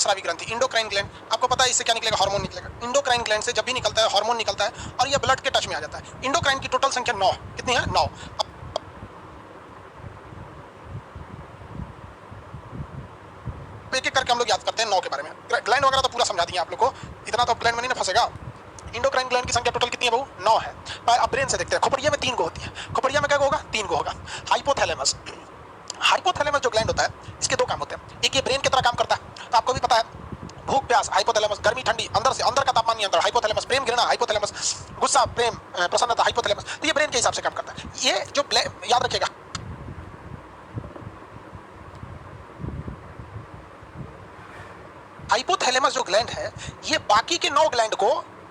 अंतःस्रावी ग्रंथि, endocrine gland, आपको पता है इससे क्या निकलेगा? हार्मोन निकलेगा। इंडोक्राइन ग्लैंड से जब भी निकलता है हार्मोन निकलता है और ये ब्लड के टच में आ जाता है। इंडोक्राइन की टोटल संख्या 9, कितनी है? 9। एक एक करके हम लोग याद करते हैं 9 के बारे में। ग्लैंड वगैरह तो पूरा समझा दिया आप लोग को, इतना तो ग्लैंड में नहीं ना फंसेगा। इंडोक्राइन ग्लैंड की संख्या टोटल कितनी है बहू? 9 है। अब ब्रेन से देखते हैं, खोपड़िया में 3 गो होती है। खोपड़िया में क्या होगा? 3 गो होगा। हाइपोथैलेमस, हाइपोथैलेमस जो ग्लैंड होता है इसके 2 काम होते हैं। एक ये ब्रेन की तरह काम करता है, तो आपको भी पता है, भूख प्यास हाइपोथैलेमस, गर्मी ठंडी अंदर से, अंदर का तापमान नियंत्रण हाइपोथैलेमस, प्रेम घृणा हाइपोथैलेमस, गुस्सा प्रेम प्रसन्नता हाइपोथैलेमस। तो ये ब्रेन के हिसाब से काम करता है। ये जो याद रखिएगा, हाइपोथैलेमस जो ग्लैंड है ये बाकी के 9 ग्लैंड को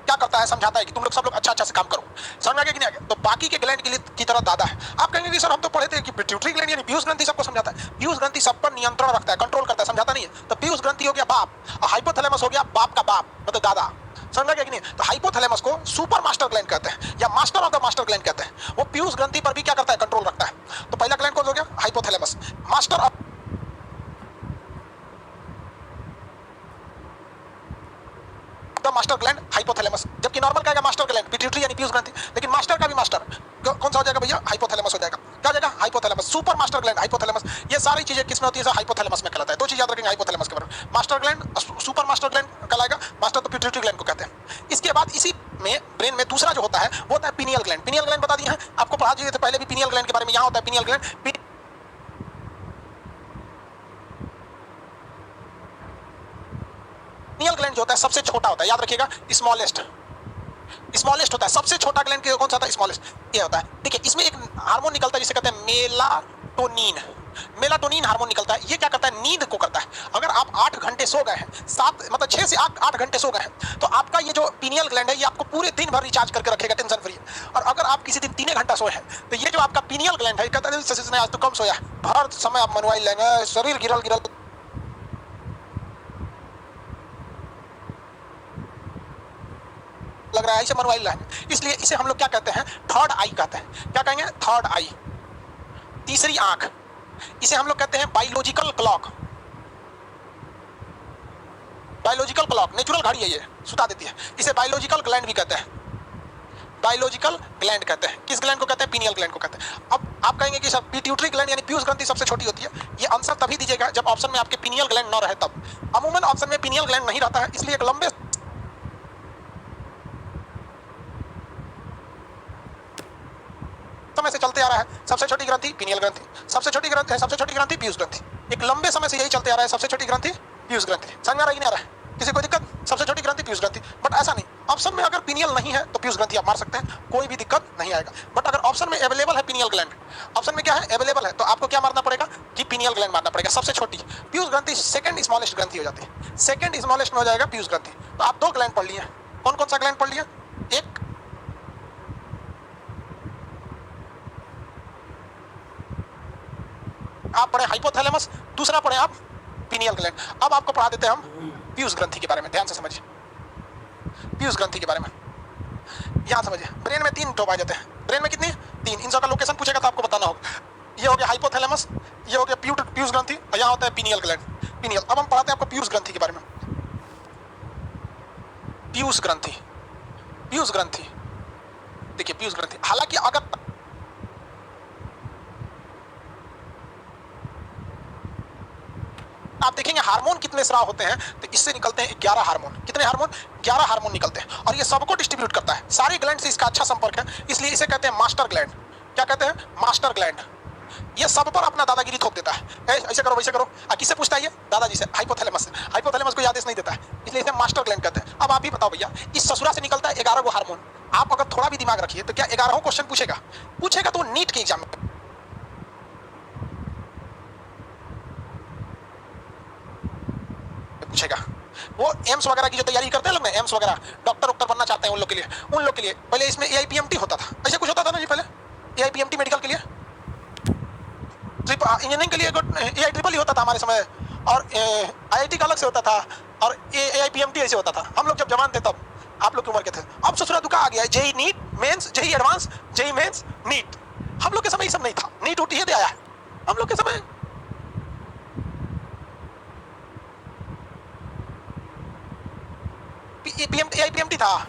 क्या करता है? समझाता है कि तुम लोग सब लोग अच्छा से काम करो। समझ में आ गया कि नहीं आ गया? तो बाकी के ग्लैंड के लिए की तरह दादा है। आप कहेंगे कि सर हम तो पढ़े थे कि पिट्यूटरी ग्लैंड यानी पीयूष ग्रंथि सबको समझाता है। पीयूष ग्रंथि सब पर नियंत्रण रखता है, कंट्रोल करता है, समझाता नहीं है। तो पीयूष ग्रंथि हो गया बाप और हाइपोथैलेमस हो गया बाप का बाप, मतलब दादा। समझ में आ गया कि नहीं? तो हाइपोथैलेमस को सुपर मास्टर ग्लैंड कहते हैं या master of the master gland कहते हैं। वो पीयूष ग्रंथि पर भी क्या करता है? कंट्रोल रखता है। तो पहला ग्लैंड कौन हो गया? Hypothalamus. Master of master gland hypothalamus, जबकि नॉर्मल का मास्टर ग्लैंड पिट्यूटरी यानी पीयूष ग्रंथि। लेकिन मास्टर का भी मास्टर कौन सा हो जाएगा भैया? हाइपोथैलेमस हो जाएगा। क्या हो जाएगा? Hypothalamus. Super master gland hypothalamus. ये सारी चीजें किसमें होती है? हाइपोथैलेमस में कहलाता है। 2 चीज याद रखेंगे हाइपोथैलेमस के बारे में, master gland, super master gland कहलाएगा। मास्टर तो पिट्यूटरी ग्लैंड को कहते हैं। इसके बाद इसी में ब्रेन में दूसरा जो होता है वो होता है पिनियल ग्लैंड। पिनियल ग्लैंड बता दिए हैं आपको, पढ़ा दिए थे पहले भी पिनियल ग्लैंड के बारे में। यहाँ होता है पिनियल ग्लैंड। पिनियल ग्लैंड जो होता है सबसे छोटा होता है, याद रखिएगा, स्मॉलेस्ट। स्मॉलेस्ट होता है, सबसे छोटा ग्लैंड कौन सा था? स्मॉलेस्ट। ये होता है। देखिए इसमें एक हार्मोन निकलता है जिसे कहते हैं मेलाटोनिन। मेलाटोनिन हार्मोन निकलता है। ये क्या करता है? नींद को करता है। अगर आप 8 घंटे सो गए हैं, 7 मतलब 6 से 8 घंटे सो गए हैं, तो आपका ये जो पिनियल ग्लैंड है ये आपको पूरे दिन भर रिचार्ज करके रखेगा, टेंशन फ्री। और अगर आप किसी दिन 3 घंटा सोए हैं तो ये जो आपका पिनियल ग्लैंड है कहता है आज तो कम सोया, हर समय आप मनवाई लेंगे, शरीर गिरल गिरल लग रहा है, इसे मनवाइल है। इसलिए इसे हम लोग क्या कहते हैं? थर्ड आई कहते हैं। क्या कहेंगे? थर्ड आई, तीसरी आंख। इसे हम लोग कहते हैं biological clock. Biological clock natural घड़ी है, ये सुता देती है। इसे बायोलॉजिकल ग्लैंड भी कहते हैं। बायोलॉजिकल ग्लैंड कहते हैं। किस ग्लैंड को कहते हैं? पिनियल ग्लैंड को कहते हैं। अब आप कहेंगे कि सर पिट्यूटरी ग्लैंड यानी पीयूष ग्रंथि सबसे छोटी होती है। ये आंसर तभी दीजिएगा जब ऑप्शन में आपके पिनियल ग्लैंड न रहे तब। अमूमन ऑप्शन में पिनियल ग्लैंड नहीं रहता है, इसलिए एक लंबे समय से चलते आ रहा है सबसे छोटी ग्रंथि पिनियल ग्रंथि, सबसे छोटी ग्रंथि है, सबसे छोटी ग्रंथि पीयूष ग्रंथि। एक लंबे समय से यही चलते आ रहा है, सबसे छोटी ग्रंथि पीयूष ग्रंथि। समझ में आ रहा है कि नहीं आ रहा है? किसी को दिक्कत? सबसे छोटी ग्रंथि पीयूष ग्रंथि। बट ऐसा नहीं, ऑप्शन में अगर पिनियल नहीं है तो पीयूष ग्रंथि आप मार सकते हैं, कोई भी दिक्कत नहीं आएगा। बट अगर ऑप्शन में अवेलेबल है पिनियल ग्लैंड, ऑप्शन में क्या है? अवेलेबल है, तो आपको क्या मारना पड़ेगा? कि पिनियल ग्लैंड मारना पड़ेगा, सबसे छोटी। पीयूष ग्रंथि सेकंड स्मॉलेस्ट ग्रंथि हो जाती है, सेकंड स्मॉलेस्ट में हो जाएगा पीयूष ग्रंथि। तो आप 2 ग्लैंड पढ़ लिए। कौन कौन सा ग्लैंड पढ़ लिया? एक आप पढ़े हाइपोथैलेमस, दूसरा पढ़े आप पिनियल ग्लैंड। अब आपको पढ़ा देते हैं हम पीयूष ग्रंथि के बारे में। ध्यान से समझिए पीयूष ग्रंथि के बारे में। यहाँ समझिए, ब्रेन में 3 टोप आ जाते हैं। ब्रेन में कितनी? 3। इन सब का लोकेशन पूछेगा तो आपको बताना होगा। ये हो गया हाइपोथैलेमस, ये हो गया पीयूष ग्रंथि, और यहाँ होता है पिनियल ग्लैंड, पिनियल। अब हम पढ़ाते हैं आपको पीयूष ग्रंथि के बारे में। पीयूष ग्रंथि, पीयूष ग्रंथि, देखिए पीयूष ग्रंथि, हालांकि अगर आप देखेंगे हार्मोन कितने स्राव होते हैं, तो इससे निकलते हैं 11 हार्मोन। कितने हार्मोन? 11 हार्मोन निकलते हैं, और ये सबको डिस्ट्रीब्यूट करता है। सारे ग्लैंड से इसका अच्छा संपर्क है, इसलिए इसे कहते हैं मास्टर ग्लैंड। क्या कहते हैं? Master gland. ये सब पर अपना दादागिरी थोप देता है, ऐसे करो वैसे करो। किससे पूछता है ये? दादाजी से, हाइपोथैलेमस से। हाइपोथैलेमस को आदेश नहीं देता है, इसलिए इसे मास्टर ग्लैंड कहते हैं। अब आप ही बताओ भैया, इस ससुरा से निकलता है 11 गो हार्मोन। आप अगर थोड़ा भी दिमाग रखिए तो क्या 11 क्वेश्चन पूछेगा? पूछेगा तो नीट के एग्जाम में पूछेगा। वो एम्स वगैरह की जो तैयारी करते हैं लोग ना, एम्स वगैरह, डॉक्टर बनना चाहते हैं उन लोग के लिए, उन लोग के लिए पहले इसमें एआईपीएमटी होता था, ऐसे कुछ होता था ना जी पहले, एआईपीएमटी मेडिकल के लिए, इंजीनियरिंग के लिए एआई ट्रिपल ही होता था हमारे समय, और आईआईटी का अलग से होता था, और एआईपीएमटी ऐसे होता था। हम लोग जब जवान थे तब, आप लोग की उम्र के थे। अब ससुरा दुका आ गया है, JEE NEET mains, JEE advance, JEE mains, NEET. हम लोग के समय ये सब नहीं था, नीट उठी है आया है हम लोग के समय। AIPMT था,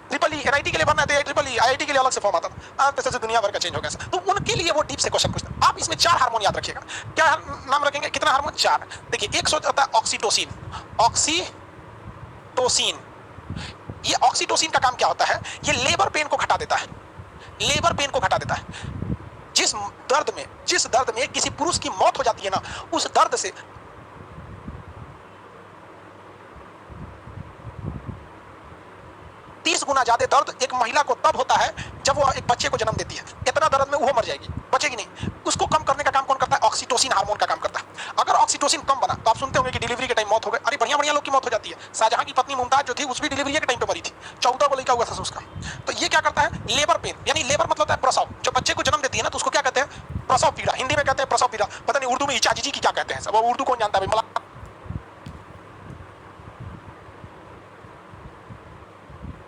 ट्रिपल ई NIT के लिए भरना है, ट्रिपल ई IIT के लिए अलग से फॉर्म आता था। तो दुनिया भर का चेंज हो गया। तो उनके लिए वो डीप से क्वेश्चन पूछता। आप इसमें 4 हार्मोन याद रखिएगा। क्या नाम रखेंगे? कितना हार्मोन? 4। देखिए, एक होता है ऑक्सीटोसिन। ऑक्सीटोसिन, ये ऑक्सीटोसिन का काम क्या होता है? ये लेबर पेन को घटा देता है। लेबर पेन को घटा देता है। जिस दर्द में किसी पुरुष की मौत हो जाती है ना, उस दर्द से 30 गुना ज्यादा दर्द एक महिला को तब होता है जब वो एक बच्चे को जन्म देती है। इतना दर्द में वो मर जाएगी, बचेगी नहीं। उसको कम करने का काम कौन करता है? ऑक्सीटोसिन हार्मोन का काम करता है। अगर ऑक्सीटोसिन कम बना तो आप सुनते होंगे कि डिलीवरी के टाइम मौत हो गई। अरे बढ़िया लोग की मौत हो जाती है। शाहजहां की पत्नी मुमताज जो थी, उस भी डिलीवरी के टाइम पे मरी थी। 14 को लड़का हुआ था उसका। तो ये क्या करता है? लेबर पेन, यानी लेबर मतलब होता है प्रसव। जब बच्चे को जन्म देती है ना, तो उसको क्या कहते हैं? प्रसव पीड़ा। हिंदी में कहते हैं प्रसव पीड़ा। पता नहीं उर्दू में इचाजीजी की क्या कहते हैं। सब उर्दू कौन जानता है?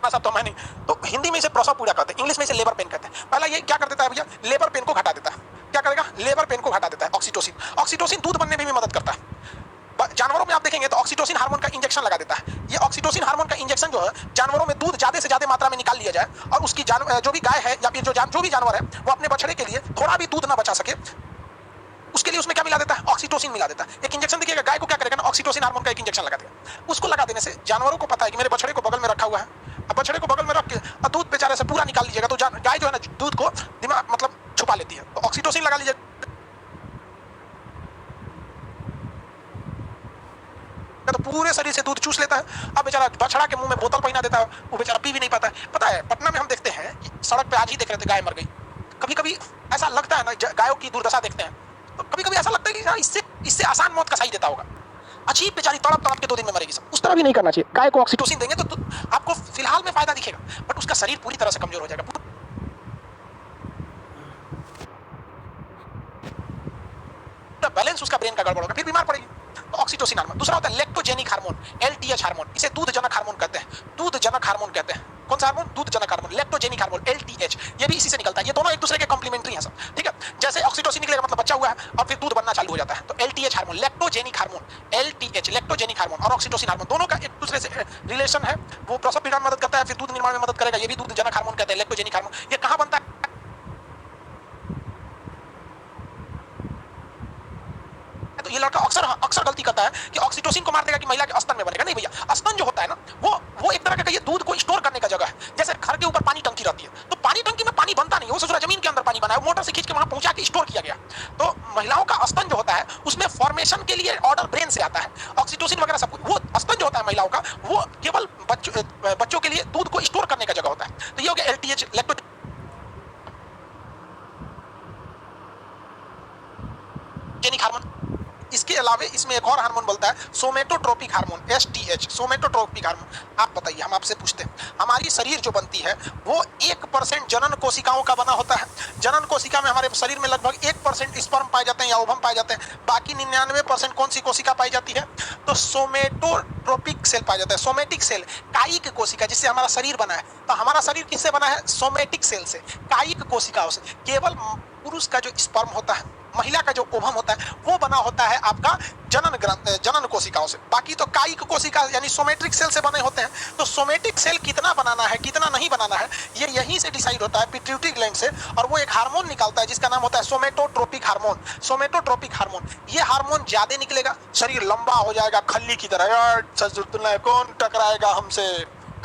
सब तो मैं नहीं। तो हिंदी में इसे प्रसव पीड़ा कहते हैं, इंग्लिश में इसे लेबर पेन कहते हैं। पहला ये क्या कर देता है भैया? लेबर पेन को घटा देता है। क्या करेगा? लेबर पेन को घटा देता है ऑक्सीटोसिन। ऑक्सीटोसिन दूध बनने में भी मदद करता है। जानवरों में आप देखेंगे तो ऑक्सीटोसिन हार्मोन का इंजेक्शन लगा देता है। ये ऑक्सीटोसिन हार्मोन का इंजेक्शन जो है, जानवरों में दूध ज्यादा से ज्यादा मात्रा में निकाल लिया जाए, और उसकी जो भी गाय है या फिर जो भी जानवर है, वो अपने बछड़े के लिए थोड़ा भी दूध ना बचा सके, उसके लिए उसमें क्या मिला देता है? ऑक्सीटोसिन मिला देता है। एक इंजेक्शन देखिएगा, गाय को क्या करेगा ना, ऑक्सीटोसिन हार्मोन का एक इंजेक्शन लगा देगा। उसको लगा देने से जानवरों को पता है कि मेरे बछड़े को बगल में रखा हुआ है। अब बछड़े को बगल में रख के और दूध बेचारे से पूरा निकाल लीजिएगा, तो गाय जो है ना, दूध को दिमाग मतलब छुपा लेती है। तो ऑक्सीटोसिन लगा लीजिए, तो पूरे शरीर से दूध चूस लेता है। अब बेचारा बछड़ा के मुंह में बोतल पहना देता है, वो बेचारा पी भी नहीं पाता है। पता है, पटना में हम देखते हैं कि सड़क पे आज ही देख रहे थे, गाय मर गई। कभी कभी ऐसा लगता है ना, गायों की दुर्दशा देखते हैं तो कभी कभी ऐसा लगता है कि इससे आसान मौत का सही देता होगा। अजीब बेचारी तड़प तड़प के 2 दिन में मरेगी। सब उस तरह भी नहीं करना चाहिए। गाय को ऑक्सीटोसिन देंगे तो आपको फिलहाल में फायदा दिखेगा, बट उसका शरीर पूरी तरह से कमजोर हो जाएगा। बैलेंस उसका ब्रेन का गड़बड़ होगा, फिर बीमार पड़ेगी। तो ऑक्सीटोसिन हार्मोन। दूसरा होता है लैक्टोजेनिक हार्मोन, LTH हार्मोन। इसे दूधजनक हार्मोन कहते हैं। दूधजनक हार्मोन कहते हैं। कौन सा हार्मोन? दूधजनक हार्मोन। लैक्टोजेनिक हार्मोन LTH, ये भी इसी से निकलता है। ये दोनों एक दूसरे के कॉम्प्लीमेंट्री हैं सब, ठीक है। जैसे ऑक्सीटोसिन निकलेगा मतलब बच्चा हुआ है और फिर दूध बनना चालू हो जाता है, तो LTH hormone. Lactogenic hormone, LTH, lactogenic hormone और ऑक्सीटोसिन हार्मोन, दोनों का एक दूसरे से रिलेशन है। वो प्रसव पीड़ा में मदद करता है, फिर दूध निर्माण में मदद करेगा। ये भी दूधजनक हार्मोन कहते हैं, लैक्टोजेनिक हार्मोन। ये कहां बनता है? तो ये लड़का अक्सर गलती करता है कि ऑक्सीटोसिन को मार देगा कि महिला के स्तन में बनेगा। नहीं भैया, स्तन जो होता है ना, वो एक तरह का ये दूध को स्टोर करने का जगह है। जैसे घर के ऊपर पानी टंकी रहती है, तो पानी टंकी में पानी बनता नहीं, वो ससुरा जमीन के अंदर पानी बना है, मोटर से खींच के वहां पहुंचा के स्टोर किया गया। तो महिलाओं का स्तन जो होता है, उसमें फॉर्मेशन के लिए ऑर्डर ब्रेन से आता है, ऑक्सीटोसिन वगैरह सब कुछ। वो स्तन जो होता है महिलाओं का, वो केवल बच्चों के लिए दूध को स्टोर करने का जगह होता है। तो ये हो गया LTH, लैक्टोजेनिक हार्मोन। इसके अलावा इसमें एक और हार्मोन बोलता है सोमेटोट्रोपिक हार्मोन, STH, सोमेटोट्रोपिक हार्मोन। आप बताइए, हम आपसे पूछते हैं, हमारी शरीर जो बनती है वो 1% जनन कोशिकाओं का बना होता है। जनन कोशिका में हमारे शरीर में लगभग 1% स्पर्म पाए जाते हैं या ओवम पाए जाते हैं। बाकी 99% कौन सी कोशिका पाई जाती है? तो सोमेटोट्रोपिक सेल पाया जाता है। सोमेटिक सेल, कायिक कोशिका, जिससे हमारा शरीर बना है। तो हमारा शरीर किससे बना है? सोमेटिक सेल से, कायिक कोशिकाओं से। केवल पुरुष का जो स्पर्म होता है, महिला का जो ओवम होता है, वो बना होता है आपका जनन कोशिकाओं से। बाकी तो कायिक कोशिका यानी सोमेट्रिक सेल से बने होते हैं। तो सोमेटिक सेल कितना बनाना है, कितना नहीं बनाना है, ये यहीं से डिसाइड होता है, पिट्यूटरी ग्लैंड से। और वो एक हार्मोन निकालता है जिसका नाम होता है सोमेटोट्रोपिक हार्मोन। सोमेटोट्रोपिक हार्मोन, ये हार्मोन ज्यादा निकलेगा, शरीर लंबा हो जाएगा, खल्ली की तरह। यार कौन टकराएगा हमसे,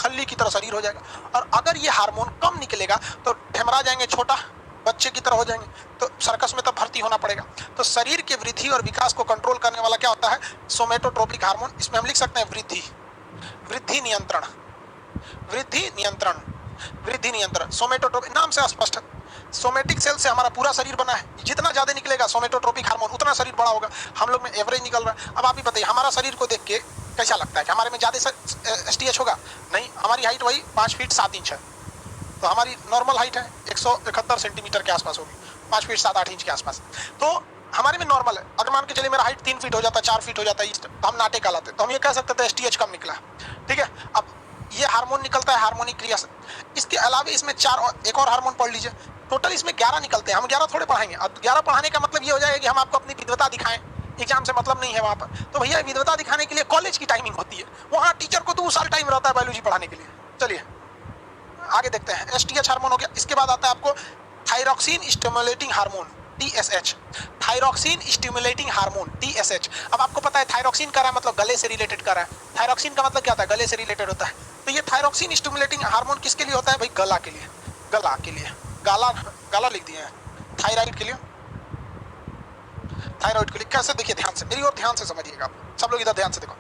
खल्ली की तरह शरीर हो जाएगा। और अगर ये हार्मोन कम निकलेगा तो ठेमरा जाएंगे, छोटा बच्चे की तरह हो जाएंगे, तो सर्कस में तब भर्ती होना पड़ेगा। तो शरीर के वृद्धि और विकास को कंट्रोल करने वाला क्या होता है? सोमेटोट्रोपिक हार्मोन। इसमें हम लिख सकते हैं वृद्धि नियंत्रण, वृद्धि नियंत्रण। सोमेटोट्रोपिक नाम से स्पष्ट है। सोमेटिक सेल से हमारा पूरा शरीर बना है, जितना ज्यादा निकलेगा सोमेटोट्रोपिक हार्मोन, उतना शरीर बड़ा होगा। हम लोग में एवरेज निकल रहा है। अब आप ही बताइए, हमारा शरीर को देख के कैसा लगता है कि हमारे में ज्यादा STH होगा? नहीं, हमारी हाइट वही 5 फीट 7 इंच है। तो हमारी नॉर्मल हाइट है 171 सेंटीमीटर के आसपास होगी, 5 फीट 7-8 इंच के आसपास। तो हमारे में नॉर्मल है। अगर मान के चलिए मेरा हाइट 3 फीट हो जाता है, 4 फीट हो जाता है, तो हम नाटे कहलाते, तो हम ये कह सकते थे STH कम निकला, ठीक है। अब ये हार्मोन निकलता है हार्मोनिक क्रिया से। इसके अलावा इसमें एक और हार्मोन पढ़ लीजिए। टोटल इसमें 11 निकलते हैं। हम 11 थोड़े पढ़ाएंगे। अब 11 पढ़ाने का मतलब ये हो जाएगा कि हम आपको अपनी विद्वता दिखाएं, एग्जाम से मतलब नहीं है वहाँ पर। तो भैया विद्वता दिखाने के लिए कॉलेज की टाइमिंग होती है, वहाँ टीचर को 2 साल टाइम रहता है बायोलॉजी एसटीएच हार्मोन हो गया। इसके बाद आता है आपको thyroxine stimulating hormone TSH, thyroxine stimulating hormone TSH। अब आपको पता है थायरॉक्सिन का रहा है मतलब गले से रिलेटेड कर रहा है। थायरॉक्सिन का मतलब क्या होता है? गले से रिलेटेड होता है। तो ये थायरॉक्सिन स्टिमुलेटिंग हार्मोन किसके लिए होता है भाई? गला के लिए, गला के लिए, गाला गाला लिख दिए हैं, थायराइड के लिए, थायराइड के लिए। कैसे? देखिए ध्यान से, मेरी और ध्यान से समझिएगा सब लोग, इधर ध्यान से देखो।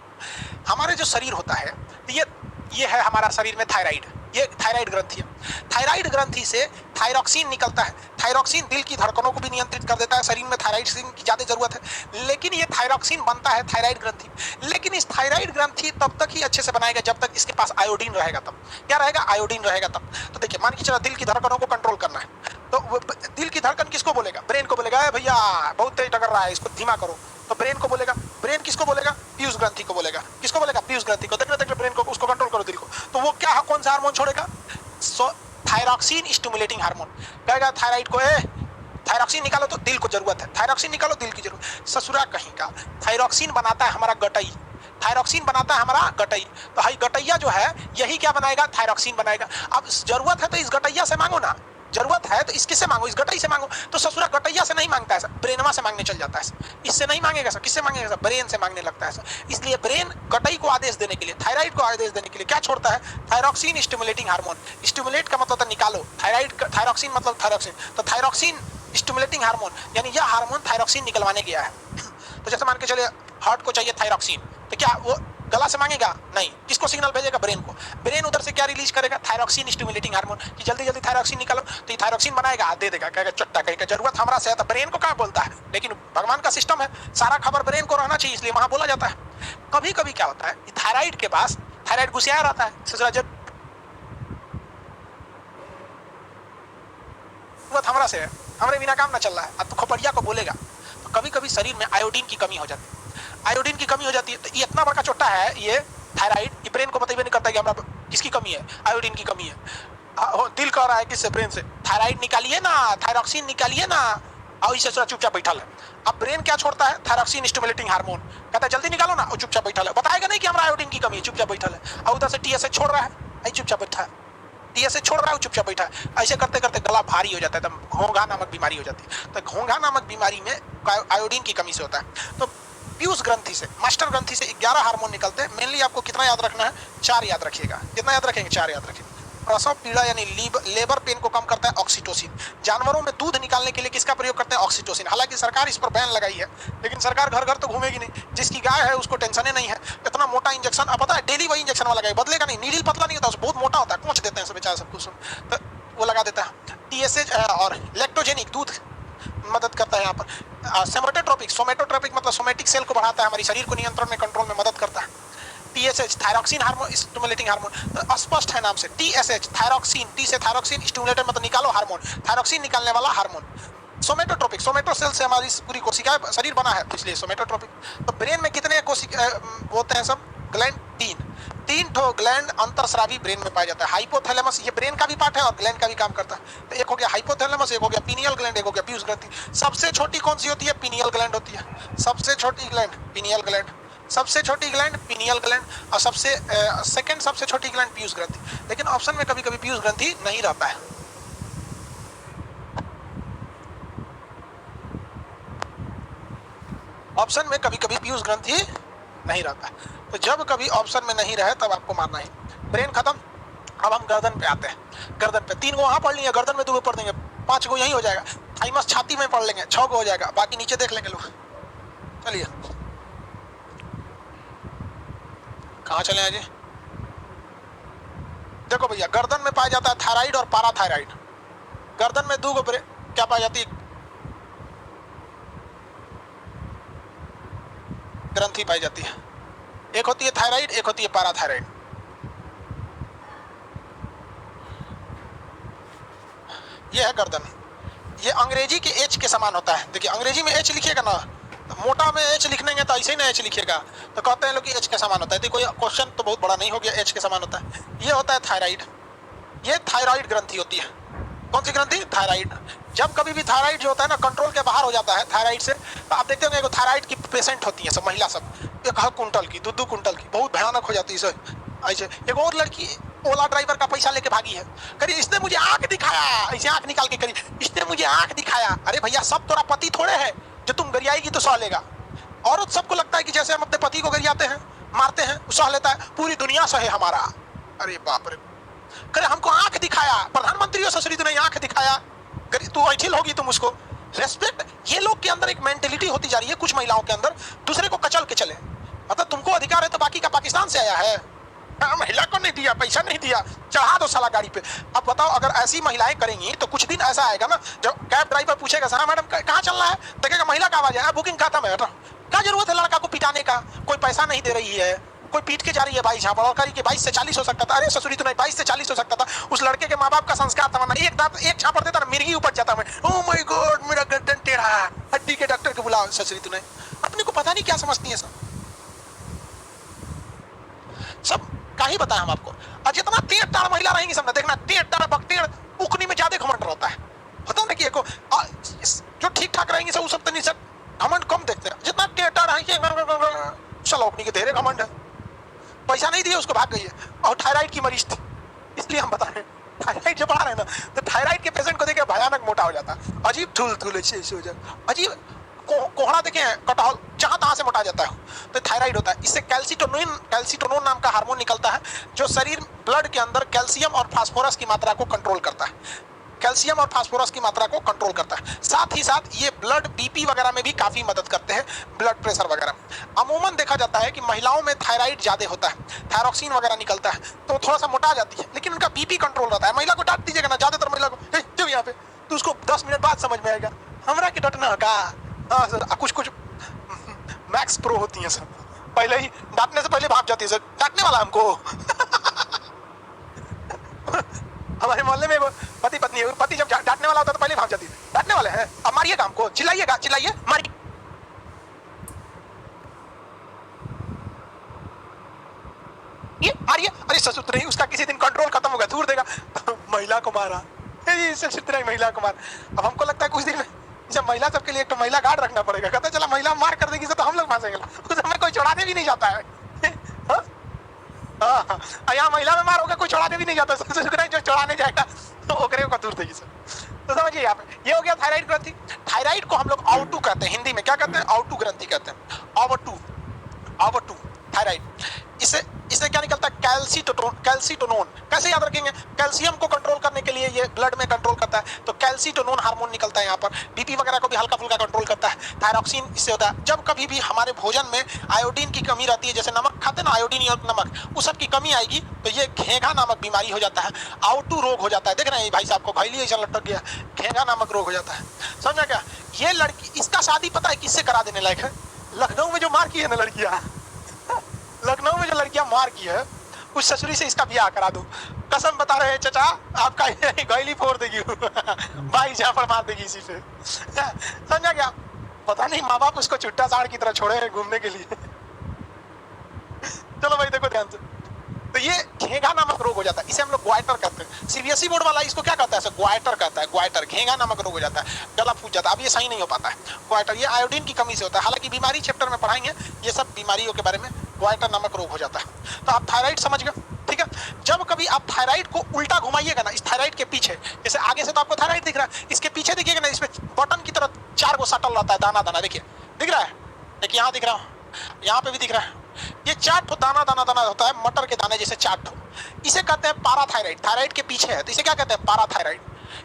हमारे जो शरीर होता है, ये है हमारा शरीर में थायराइड, ये थायराइड ग्रंथि है। थायराइड ग्रंथि से थायरॉक्सिन निकलता है। थायरॉक्सिन दिल की धड़कनों को भी नियंत्रित कर देता है। शरीर में थायराइड की ज्यादा जरूरत है, लेकिन ये थायरॉक्सिन बनता है थायराइड ग्रंथि। लेकिन इस थायराइड ग्रंथि तब तक ही अच्छे से बनाएगा जब तक इसके पास आयोडीन रहेगा। तब क्या रहेगा? आयोडीन रहेगा तब। तो देखिए मान के चलो दिल की धड़कनों को कंट्रोल करना है, तो दिल की धड़कन किसको बोलेगा? ब्रेन को बोलेगा, भैया बहुत तेज टकर रहा है, इसको धीमा करो। तो ब्रेन को बोलेगा। ब्रेन किसको बोलेगा? पीयूष ग्रंथि को बोलेगा। किसको बोलेगा? पीयूष ग्रंथि को। देखने ब्रेन को, उसको कंट्रोल करो दिल को। तो वो क्या, कौन सा हार्मोन छोड़ेगा? थायरॉक्सिन स्टिमुलेटिंग हार्मोन कहेगा थायराइड को, थायरॉक्सिन निकालो तो दिल को जरूरत है, थायरॉक्सिन निकालो दिल की जरूरत। ससुरा कहीं का थायरॉक्सिन बनाता है हमारा गटई, थायरॉक्सिन बनाता है हमारा गटई। तो हाई गटैया जो है यही क्या बनाएगा? थायरॉक्सिन बनाएगा। अब जरूरत है तो इस गटैया से मांगो ना, जरूरत है तो इसके से मांगो, इस गटई से मांगो। तो ससुरा गटैया से नहीं मांगता है सर, ब्रेनमा से मांगने चल जाता है। इससे नहीं मांगेगा सर, किससे मांगेगा सर? ब्रेन से मांगने लगता है सर। इसलिए ब्रेन गटई को आदेश देने के लिए, थायराइड को आदेश देने के लिए क्या छोड़ता है? Thyroxine stimulating hormone. स्टिमुलेट का मतलब होता है निकालो, थायराइड, थायरॉक्सिन मतलब थायरॉक्सिन, तो थायरॉक्सिन स्टिमुलेटिंग हार्मोन यानी यह हार्मोन थायरॉक्सिन निकलवाने गया है। तो जैसे मान के चलिए हार्ट को चाहिए थायरॉक्सिन, तो क्या वो गला से मांगेगा? नहीं। किसको सिग्नल भेजेगा? ब्रेन को। ब्रेन उधर से क्या रिलीज करेगा? थायरॉक्सिन स्टिमुलेटिंग हार्मोन कि जल्दी जल्दी थायरॉक्सिन निकालो। तो ये थायरॉक्सिन बनाएगा, दे देगा, कहेगा चट्टा, कहेगा जरूरत हमरा से है। तो ब्रेन को क्या बोलता है? लेकिन भगवान का सिस्टम है, सारा खबर ब्रेन को रहना चाहिए, इसलिए वहां बोला जाता है। कभी कभी क्या होता है, थायराइड के पास थायराइड घुसिया रहता है, जरूरत हमरा से है, हमारे बिना काम ना चल रहा है, अब तो खोपड़िया को बोलेगा। तो कभी कभी शरीर में आयोडीन की कमी हो जाती है, आयोडीन की कमी हो जाती है। तो ये इतना बड़ा चोटा है ये थायराइड, ये ब्रेन को बताइए नहीं करता कि हमारा किसकी कमी है? आयोडीन की कमी है। दिल कह रहा है किससे? ब्रेन से, थायराइड निकालिए ना, थायरॉक्सिन निकालिए ना, और इसे चुपचाप बैठल है। अब ब्रेन क्या छोड़ता है? थायरॉक्सिन स्टिमुलेटिंग हार्मोन, कहता है जल्दी निकालो ना, और चुपचाप बैठल है। बताएगा नहीं कि हमारा आयोडीन की कमी है, चुपचाप बैठल है। और उधर से TSH छोड़ रहा है, चुपचाप बैठा है, TSH छोड़ रहा है, चुपचाप बैठा है। ऐसे करते करते गला भारी हो जाता है, एकदम घोंघा नामक बीमारी हो जाती है। तो घोंघा नामक बीमारी में आयोडीन की कमी से होता है। तो पीयूष ग्रंथि से, मास्टर ग्रंथि से 11 हार्मोन निकलते हैं। मेनली आपको कितना याद रखना है? 4 याद रखिएगा। कितना याद रखेंगे? 4 याद रखेंगे। प्रसव पीड़ा यानी लेबर पेन को कम करता है ऑक्सीटोसिन। जानवरों में दूध निकालने के लिए किसका प्रयोग करते हैं? ऑक्सीटोसिन। हालांकि सरकार इस पर बैन लगाई है, लेकिन सरकार घर घर तो घूमेगी नहीं। जिसकी गाय है उसको टेंशन नहीं है। इतना मोटा इंजेक्शन, अब पता है डेली वही इंजेक्शन वाला गाय बदलेगा नहीं, नीडल पतला नहीं होता, बहुत मोटा होता है, कोच देते हैं सब बेचारा सब कुछ, तो वो लगा देता है। TSH और लैक्टोजेनिक दूध मदद करता है यहाँ पर। सोमेटोट्रोपिक, सोमेटोट्रोपिक मतलब सोमेटिक सेल को बढ़ाता है, हमारी शरीर को नियंत्रण में, कंट्रोल में मदद करता है। TSH thyroxine hormone stimulating hormone, तो स्पष्ट है नाम से। TSH थायरॉक्सिन, T से थायरॉक्सिन, स्टिमुलेटर मतलब निकालो हार्मोन, थायरॉक्सिन निकालने वाला हार्मोन। सोमेटोट्रोपिक, सोमेटो सेल से हमारी पूरी कोशिका शरीर बना है, इसलिए सोमेटोट्रोपिक। तो ब्रेन में कितने कोशिका होते हैं? सब ग्लैंड 3 ठो ग्लैंड अंतरस्रावी ब्रेन में पाया जाता है। हाइपोथैलेमस ये ब्रेन का भी पार्ट है और ग्लैंड का भी काम करता है। तो एक हो गया हाइपोथैलेमस, एक हो गया पीनियल ग्लैंड, एक हो गया पीयूष ग्रंथि। सबसे छोटी कौन सी होती है? पीनियल ग्लैंड होती है। सबसे छोटी ग्लैंड पीनियल ग्लैंड, सबसे छोटी ग्लैंड पीनियल ग्लैंड, और सबसे सेकंड सबसे छोटी ग्लैंड पीयूष ग्रंथि। लेकिन ऑप्शन में कभी कभी पीयूष ग्रंथि नहीं रहता है। ऑप्शन में कभी कभी पीयूष ग्रंथि नहीं रहता। तो जब कभी ऑप्शन में नहीं रहे तब आपको मारना है। ब्रेन खत्म। अब हम गर्दन पे आते हैं। गर्दन पे 3 गो वहां पढ़ लिए, गर्दन में 2 गो पढ़ देंगे, 5 गो यही हो जाएगा। थाइमस छाती में पढ़ लेंगे, 6 गो हो जाएगा, बाकी नीचे देख लेंगे लोग। चलिए कहाँ चले हैं जी? देखो भैया, गर्दन में पाया जाता है थायराइड और पाराथायराइड। गर्दन में 2 गो क्या पाई जाती है? ग्रंथि पाई जाती है। एक होती है थायराइड, एक होती है पाराथायराइड। ये है गर्दन। ये अंग्रेजी के एच के समान होता है। देखिए अंग्रेजी में एच लिखिएगा ना, तो मोटा में एच लिखेंगे तो ऐसे ही ना एच लिखिएगा, तो कहते हैं लोग कि एच के समान होता है। देखो ये क्वेश्चन तो बहुत बड़ा नहीं हो गया, एच के समान होता है। ये होता है थायराइड। ये थायराइड ग्रंथि होती है। कौन सी ग्रंथि? थायराइड। जब कभी भी थायराइड जो होता है ना कंट्रोल के बाहर हो जाता है थायराइड से, तो आप देखते होंगे थायराइड की पेशेंट होती है सब महिला सब, 1 कुंटल की, 2 कुंटल की, बहुत भयानक हो जाती है सर। ऐसे एक और लड़की ओला ड्राइवर का पैसा लेके भागी है, करी इसने मुझे आंख दिखाया, ऐसे आंख निकाल के करी इसने मुझे आंख दिखाया। अरे भैया सब तोरा पति थोड़े है जो तुम गरियाएगी तो सह लेगा। औरत सबको लगता है कि जैसे हम अपने पति को गरियाते हैं, मारते हैं, सह लेता है, पूरी दुनिया सहे हमारा। अरे बाप रे, करे हमको आंख दिखाया, प्रधानमंत्री हो ससुरी तूने आंख दिखाया, तू ऐठिल होगी तुम उसको। रेस्पेक्ट, ये लोग के अंदर एक मेंटेलिटी होती जा रही है कुछ महिलाओं के अंदर, दूसरे को कचल के चले। मतलब तुमको अधिकार है तो बाकी का पाकिस्तान से आया है, महिला को नहीं दिया, पैसा नहीं दिया, चढ़ा दो साला गाड़ी पे। अब बताओ अगर ऐसी महिलाएं करेंगी तो कुछ दिन ऐसा आएगा ना, जब कैब ड्राइवर पूछेगा सर मैडम कहाँ चलना है, देखेगा महिला का आवाज है, बुकिंग खाता मैं, क्या जरूरत है लड़का को पिटाने का, कोई पैसा नहीं दे रही है, कोई पीट के जा रही है 22 झापड़, और करी कि 22 से 40 हो सकता था। अरे ससुरी तो नहीं, 22 से 40 हो सकता था। उस लड़के के माँ बाप का संस्कार था, एक दांत एक झापड़ देता ना मिर्गी उपज जाता। मैं ओह माय गॉड मेरा गर्दन टेढ़ा है, हड्डी के डॉक्टर को बुलाओ। ससुरी तूने अपने को पता नहीं क्या समझती है सब का ही बताया हम आपको। और जितना टेढ़ टाड़ महिला रहेंगी सब ना, देखना टेढ़ टाड़ बकटेढ़ उकनी में ज्यादा घमंड रहता है, होता ना कि एको जो ठीक ठाक रहेंगी सब सब तनी सब घमंड कम देखते हैं। जितना टेढ़ टाड़ है चलो उकनी के ढेरे घमंड है, पैसा नहीं दिया उसको भाग गई है, और थायराइड की मरीज थी, इसलिए हम बता रहे हैं। थायराइड जब बढ़ा रहे हैं ना तो थायराइड के पेशेंट को देखे भयानक मोटा हो जाता है, अजीब थूल थूल ऐसे हो जाए, अजीब कोहड़ा देखे कटहल जहां तहां से मोटा जाता है, तो थायराइड होता है। इससे कैल्सिटोनिन नाम का हार्मोन निकलता है जो शरीर ब्लड के अंदर कैल्शियम और फास्फोरस की मात्रा को कंट्रोल करता है, कैल्शियम और फास्फोरस की मात्रा को कंट्रोल करता है। साथ ही साथ ये ब्लड बीपी वगैरह में भी काफी मदद करते हैं, ब्लड प्रेशर वगैरह। अमूमन देखा जाता है कि महिलाओं में थायराइड ज्यादा होता है, थायरॉक्सिन वगैरह निकलता है तो थोड़ा सा मोटा जाती है, लेकिन उनका बीपी कंट्रोल रहता है। महिला को डांट दीजिएगा ना, ज्यादातर महिला को जब यहाँ पे तो उसको 10 मिनट बाद समझ में आएगा हमरा की डटना का। हाँ सर, कुछ मैक्स प्रो होती है सर, पहले ही डांटने से पहले भाग जाती है सर, डांटने वाला हमको। हमारे मोहल्ले में पति पत्नी है, पति जब डांटने वाला होता है तो पहले भाग जाती है, डांटने वाले हैं अब मारिएगा हमको, चिल्लाइएगा चिल्लाइए मारिए। ये मारिए, अरे ससुर नहीं, उसका किसी दिन कंट्रोल खत्म होगा, दूर देगा महिला को मारा, महिला को मार। अब हमको लगता है कुछ दिन में जब महिला सबके लिए एक तो महिला गार्ड रखना पड़ेगा, कहता चला महिला मार कर देगी तो हम लोग फंसेंगे, उस हमें कोई छोड़ाने भी नहीं जाता है। यहाँ महिला में मार होगा कोई छोड़ाने भी नहीं जाता, जो छोड़ाने जाएगा तो ओकरे को दूर देगी सर। तो समझिए यहाँ पे ये हो गया थायराइड ग्रंथि। थायराइड को हम लोग आउटू कहते हैं, हिंदी में क्या कहते हैं, आउटू ग्रंथि कहते हैं, आउटू थायराइड। इससे क्या निकलता है, कैल्सिटोनोन। कैसे याद रखेंगे, कैल्शियम को कंट्रोल करने के लिए ये ब्लड में कंट्रोल करता है, तो कैल्सिटोनोन हार्मोन निकलता है यहाँ पर। बीपी वगैरह को भी हल्का फुल्का कंट्रोल करता है। थायरॉक्सिन इससे होता है, जब कभी भी हमारे भोजन में आयोडीन की कमी रहती है, जैसे नमक खाते ना आयोडीन और नमक, उस सब की कमी आएगी तो ये घेंघा नामक बीमारी हो जाता है, आउटू रोग हो जाता है। देख रहे हैं भाई साहब को घायली ऐसा लटक गया, घेंघा नामक रोग हो जाता है। समझा क्या, ये लड़की, इसका शादी पता है किससे करा देने लायक है, लखनऊ में जो मार की है ना लड़कियां, लखनऊ में जो लड़कियां मार की है उस ससुरी से इसका ब्याह करा दो, कसम बता रहे हैं चचा, आपका गैली फोड़ देगी भाई, झापड़ मार देगी इसी पे। समझा क्या, पता नहीं माँ बाप उसको चुट्टा साड़ की तरह छोड़े हैं घूमने के लिए। चलो भाई देखो ध्यान से, तो ये घेंघा नामक रोग हो जाता है, इसे हम लोग ग्वाइटर कहते हैं। सीबीएसई बोर्ड वाला इसको क्या कहता है, ग्वाइटर कहता है, ग्वाइटर, घेंघा नामक रोग हो जाता है, गला फूट जाता है। अब ये सही नहीं हो पाता है ग्वाइटर, ये आयोडीन की कमी से होता है। हालांकि बीमारी चैप्टर में पढ़ाएंगे ये सब बीमारियों के बारे में, ग्वाइटर नामक रोग हो जाता है। तो आप थायराइड समझ गए, ठीक है। जब कभी आप थायराइड को उल्टा घुमाइएगा ना, इस थायराइड के पीछे, जैसे आगे से तो आपको थायराइड दिख रहा है, इसके पीछे देखिएगा ना, इसमें बटन की तरह 4 गो सटल रहता है, दाना दाना, देखिए दिख रहा है, देखिए यहाँ दिख रहा है, यहाँ पे भी दिख रहा है, ये 4 ठो दाना दाना दाना होता है, मटर के दाने जैसे 4 ठो, इसे कहते हैं पाराथायराइड। थायराइड के पीछे है तो इसे क्या कहते हैं, पाराथायराइड।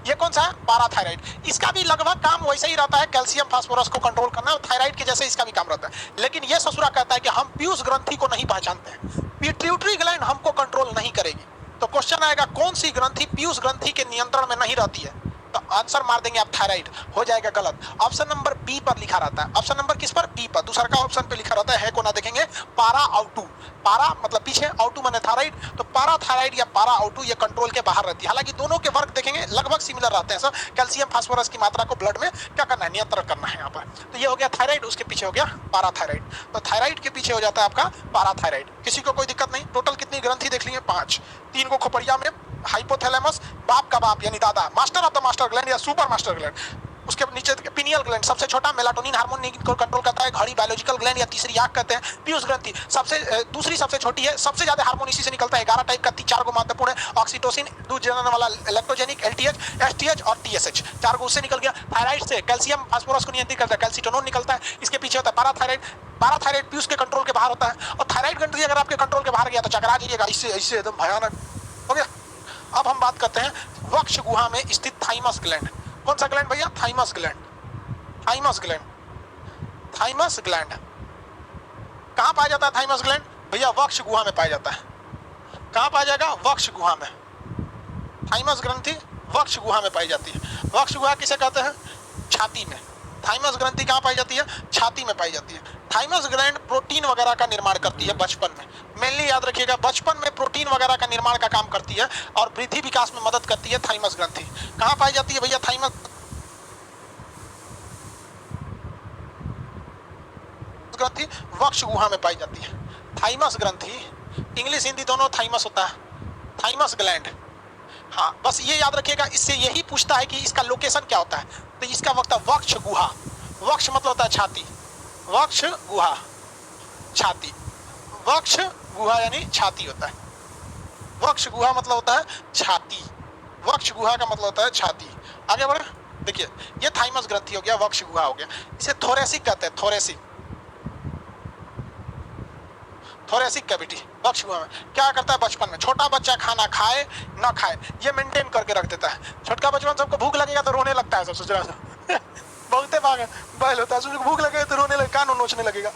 ये कौन सा है, पाराथायराइड। इसका भी लगभग काम वैसे ही रहता है, कैल्शियम फास्फोरस को कंट्रोल करना, थायराइड के जैसे इसका भी काम रहता है। लेकिन ये ससुरा कहता है कि हम पीयूष ग्रंथि को नहीं पहचानते हैं, पिट्यूटरी ग्लैंड हमको कंट्रोल नहीं करेगी। तो क्वेश्चन आएगा कौन सी ग्रंथि पीयूष ग्रंथि के नियंत्रण में नहीं रहती है, तो आंसर मार देंगे आप थायराइड, हो जाएगा गलत। ऑप्शन नंबर बी पर लिखा रहता है, ऑप्शन नंबर किस पर, बी पर, दूसरा का ऑप्शन पे लिखा रहता है को ना देखेंगे, पारा आउटू। पारा मतलब पीछे, आउटू माने थायराइड, तो पारा थायराइड या पारा आउटू ये कंट्रोल के बाहर रहती है। हालांकि दोनों के वर्क देखेंगे लगभग सिमिलर रहते हैं सर, कैल्शियम फास्फोरस की मात्रा को ब्लड में क्या करना है, नियंत्रण करना है यहाँ पर। तो ये हो गया थायराइड, उसके पीछे हो गया पाराथायराइड। तो थायराइड के पीछे हो जाता है आपका पाराथायराइड। किसी को कोई दिक्कत नहीं। टोटल कितनी ग्रंथि देख लिए, 5, 3 को खोपड़िया में, हाइपोथैलेमस, बाप का बाप यानी दादा, master of the master gland या सुपर मास्टर ग्लैंड, उसके नीचे पिनियल ग्लैंड सबसे छोटा, मेलाटोनिन हार्मोन को कंट्रोल करता है, घड़ी बायोलॉजिकल ग्लैंड या तीसरी आंख कहते हैं। पीयूष ग्रंथि सबसे दूसरी सबसे छोटी है, सबसे ज्यादा हार्मोन इसी से निकलता है, 11 टाइप का, 4 गो महत्वपूर्ण है, ऑक्सीटोसिन, दूध जलाने वाला इलेक्ट्रोजेनिक, एलटीएच, एसटीएच और टीएसएच, 4 गो उससे निकल गया। थायराइड से कैल्शियम फास्फोरस को नियंत्रित करता है, कैल्सिटोनिन निकलता है, इसके पीछे होता है पैराथायराइड, पैराथायराइड पीयूष के कंट्रोल के बाहर होता है, और थायराइड ग्रंथि अगर आपके कंट्रोल के बाहर गया तो चकरा जाइएगा, इससे इससे एकदम भयानक हो गया। अब हम बात करते हैं वक्ष गुहा में स्थित थाइमस ग्लैंड। कौन सा ग्लैंड भैया? Thymus gland. Thymus gland, thymus gland कहां पाया जाता है? थाइमस ग्लैंड भैया वक्ष गुहा में पाया जाता है। कहां पाया जाएगा? वक्ष गुहा में। थाइमस ग्रंथि वक्ष गुहा में पाई जाती है। वक्ष गुहा किसे कहते हैं? छाती में। थाइमस ग्रंथि कहां पाई जाती है? छाती में पाई जाती है। थाइमस ग्लैंड प्रोटीन वगैरह का निर्माण करती है बचपन में। मेनली याद रखिएगा, बचपन में प्रोटीन वगैरह का निर्माण का काम करती है और वृद्धि विकास में मदद करती है थाइमस ग्रंथि। कहां पाई जाती है भैया? थाइमस ग्रंथि वक्ष गुहा में पाई जाती है। थाइमस ग्रंथि, इंग्लिश हिंदी दोनों थाइमस होता है, थाइमस ग्लैंड। हाँ, बस ये याद रखिएगा, इससे यही पूछता है कि इसका लोकेशन क्या होता है, तो इसका होता है वक्ष गुहा। वक्ष मतलब होता है छाती, वक्ष गुहा छाती, वक्ष गुहा यानी छाती होता है। वक्ष गुहा मतलब होता है छाती, वक्ष गुहा का मतलब होता है छाती। आगे बढ़े, देखिए ये थाइमस ग्रंथि हो गया, वक्ष गुहा हो गया। इसे थोरेसिक कहते हैं, थोरेसिक, थोरेसिक कैविटी। वक्ष गुहा में क्या करता है? बचपन में छोटा बच्चा खाना खाए ना खाए ये मेंटेन करके रख देता है। छोटका बचपन सबको भूख लगेगा तो रोने लगता है, सबसे ज्यादा बहुते बैल होता है, उसको भूख लगेगा तो रोने लगेगा, कान नोचने लगेगा।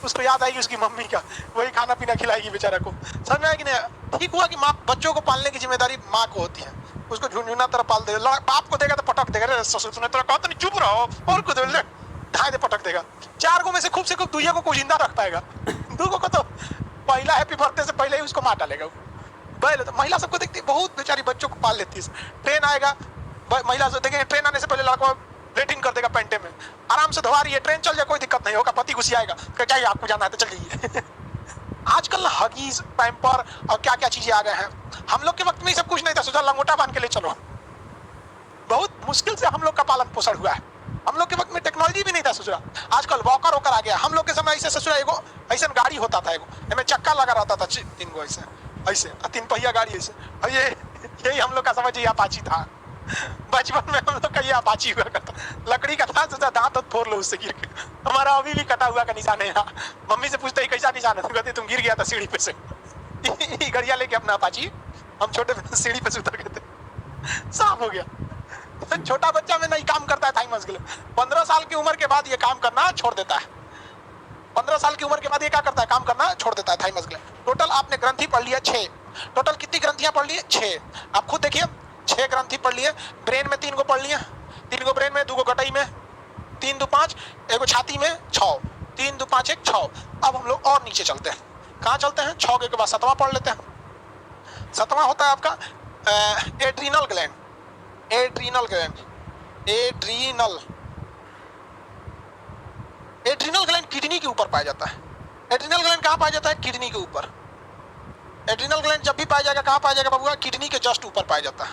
उसको याद आएगी उसकी मम्मी का, वही खाना पीना खिलाएगी बेचारा को। समझ में आया कि नहीं? ठीक हुआ कि माँ, बच्चों को पालने की जिम्मेदारी माँ को होती है। उसको झुनझुना तरह पाल देगा, बाप को देगा तो पटक देगा, ससुर ने कहा तो नहीं चुप रहो और कुछ ढाई दे पटक देगा। 4 गो में से खूब से खूब दुइया को जिंदा रख पाएगा, 2 को तो पहला हैप्पी बर्थडे से पहले ही उसको मार डालेगा। बैल तो महिला सबको देखती है, बहुत बेचारी बच्चों को पाल लेती है। ट्रेन आएगा, महिला से देखेंगे, ट्रेन आने से पहले लड़का लेटिन कर देगा पेंटे में, आराम से धवा रही है, ट्रेन चल जाए कोई दिक्कत नहीं होगा, पति घुसी आएगा, जाइए आपको जाना है तो चल जाइए। आजकल हगीज, पैम्पर और क्या क्या चीजें आ गए हैं। हम लोग के वक्त में ये सब कुछ नहीं था, सोचा लंगोटा बांध के ले चलो। बहुत मुश्किल से हम लोग का पालन पोषण हुआ है। हम लोग के वक्त में टेक्नोलॉजी भी नहीं था ससुरा, आजकल वॉकर वॉकर आ गया। हम लोग के समय ऐसे ससुरा एगो ऐसा गाड़ी होता था, एगो में चक्का लगा रहता था, 3 गो ऐसे ऐसे 3 पहिया गाड़ी ऐसे, और यही हम लोग का समझिए अपाची था। बचपन में हम लोग का ये अपाची हुआ करता, लकड़ी का था, सोचा दांत फोड़ लो उससे गिर के। हमारा अभी भी कटा हुआ का निशान है यहाँ। मम्मी से पूछते ही कैसा निशान है, तो कहते तुम गिर गया था सीढ़ी पे से। गड़िया लेके अपना अपाची हम छोटे सीढ़ी पे से उतर गए थे, साफ हो गया। छोटा बच्चा में नहीं काम करता है थाइमस ग्लैंड, 15 साल की उम्र के बाद ये काम करना छोड़ देता है। 15 साल की उम्र के बाद ये क्या करता है? काम करना छोड़ देता है थाइमस ग्लैंड। टोटल आपने ग्रंथि पढ़ लिया 6। टोटल कितनी ग्रंथियां पढ़ ली? 6। आप खुद देखिए, 6 ग्रंथि पढ़ लिए। ब्रेन में 3 को पढ़ लिए, 3 को ब्रेन में, 2 को गटाई में, 3 2 5, एगो छाती में 6, 3 2 5 1 6। अब हम लोग और नीचे चलते हैं। कहाँ चलते हैं? 6 के बाद 7वां पढ़ लेते हैं। 7वां होता है आपका adrenal gland. Adrenal gland, adrenal, adrenal gland kidney के ऊपर पाया जाता है। एड्रीनल ग्लैंड कहाँ पाया जाता है? किडनी के ऊपर। एड्रीनल ग्लैंड जब भी पाया जाएगा कहाँ पाया जाएगा बाबूआ? किडनी के जस्ट ऊपर पाया जाता है।